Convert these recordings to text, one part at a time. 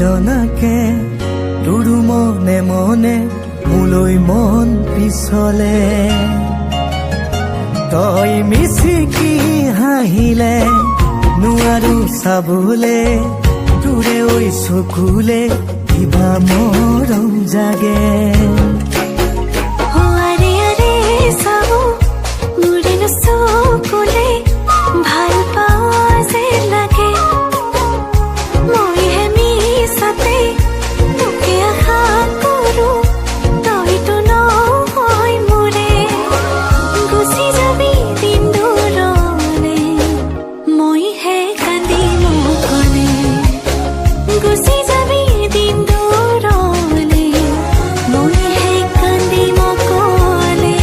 নজনাকে তোৰো মনে মনে মোলৈ মন পিছলে তই মিচিকি হাঁহিলে নোৱাৰো চাবলে তোৰে ঐ চকুলে কিবা মৰম জাগে আৰে আৰে চাও মোৰে চকুলে ভাল পাৱা যে লাগে মই হে মিছাতে তোকে আশা কৰো তইতো নহয় মোৰে গুচি যাবি দিন দূৰলে মই হে কান্দিম অকলে গুচি যাবি দিন দূৰলে মই হে কান্দিম অকলে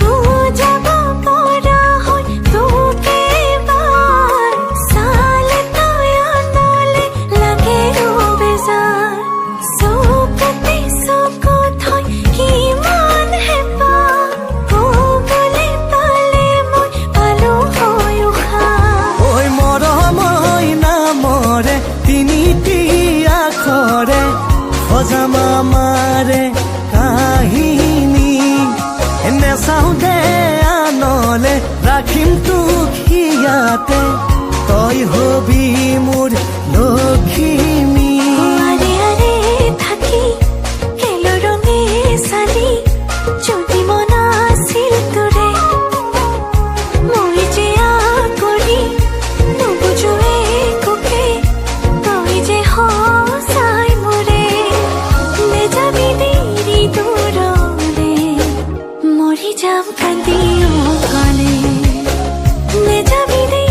বুজাব পৰা হয় তোকে বাৰ চালে তই আনলে লাগে বেজাৰ চকুতে চকু থৈ কিমান হেঁপাহ ক'বলে পালে মই পালো হয় উশাহ ঐ মৰমই নামৰে তিনিটি আখৰে সজাম আমাৰে কাহিনী নেচাও দে আনলে ৰাখিম তোক হিয়াতে তই হবি মোৰ লখিমী আৰে আৰে থাকি কেলো ৰঙে চালি যদি মন আছিল তোৰে মই যে কৰি নুবুজো একোকে তই যে সঁচাই মোৰে নেযাবি দেৰি দূৰলে মৰি যাম কান্দি অকলে নেযাবি